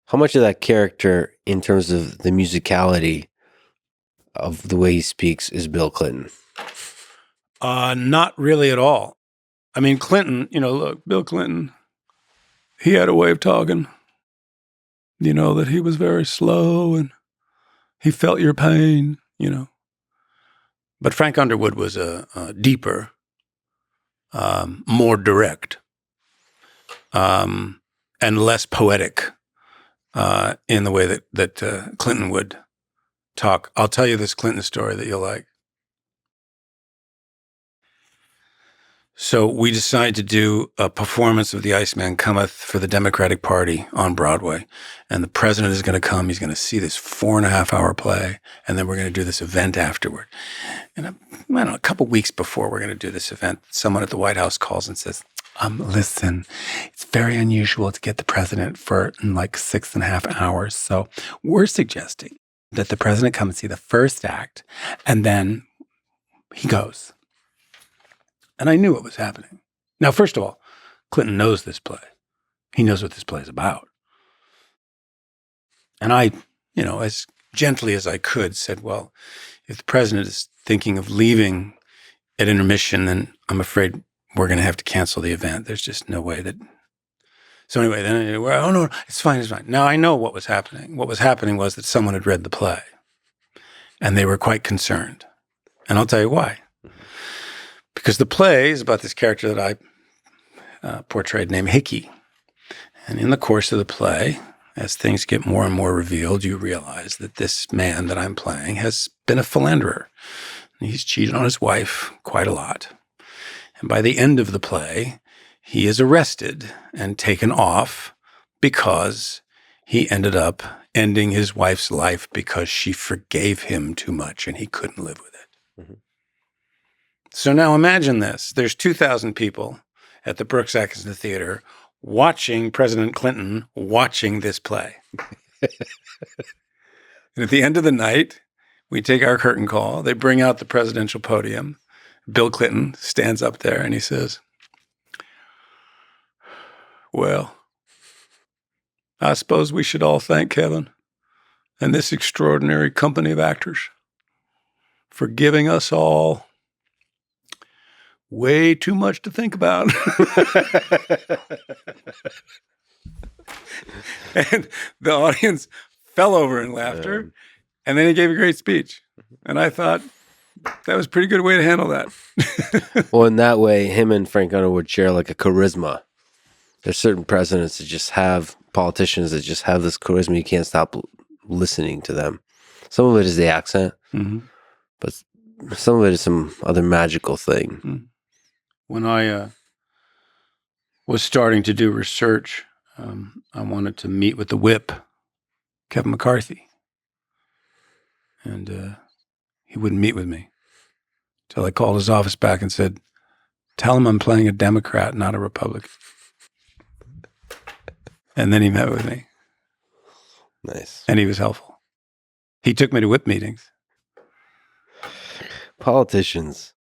How much of that character, in terms of the musicality of the way he speaks, is Bill Clinton? Not really at all. I mean, Clinton, look, Bill Clinton, he had a way of talking, that he was very slow and he felt your pain, But Frank Underwood was a deeper, more direct, and less poetic in the way that Clinton would talk. I'll tell you this Clinton story that you'll like. So we decided to do a performance of The Iceman Cometh for the Democratic Party on Broadway. And the president is going to come. He's going to see this 4.5-hour play. And then we're going to do this event afterward. And I don't know, a couple weeks before we're going to do this event, someone at the White House calls and says, listen, it's very unusual to get the president for like 6.5 hours. So we're suggesting that the president come and see the first act and then he goes. And I knew what was happening. Now, first of all, Clinton knows this play. He knows what this play is about. And I, as gently as I could, said, well, if the president is thinking of leaving at intermission, then I'm afraid we're going to have to cancel the event. There's just no way that. So anyway, then, oh, no, it's fine. Now, I know what was happening. What was happening was that someone had read the play. And they were quite concerned. And I'll tell you why. Because the play is about this character that I portrayed named Hickey. And in the course of the play, as things get more and more revealed, you realize that this man that I'm playing has been a philanderer. He's cheated on his wife quite a lot. And by the end of the play, he is arrested and taken off because he ended up ending his wife's life because she forgave him too much and he couldn't live with it. Mm-hmm. So now imagine this. There's 2,000 people at the Brooks Atkinson Theater watching President Clinton watching this play. And at the end of the night, we take our curtain call. They bring out the presidential podium. Bill Clinton stands up there and he says, well, I suppose we should all thank Kevin and this extraordinary company of actors for giving us all way too much to think about. And the audience fell over in laughter. And then he gave a great speech. And I thought that was a pretty good way to handle that. Well, in that way, him and Frank Underwood share like a charisma. There's certain presidents that just have, politicians that just have this charisma. You can't stop listening to them. Some of it is the accent, but some of it is some other magical thing. Mm-hmm. When I was starting to do research, I wanted to meet with the whip, Kevin McCarthy. And he wouldn't meet with me until I called his office back and said, tell him I'm playing a Democrat, not a Republican. And then he met with me. Nice. And he was helpful. He took me to whip meetings. Politicians.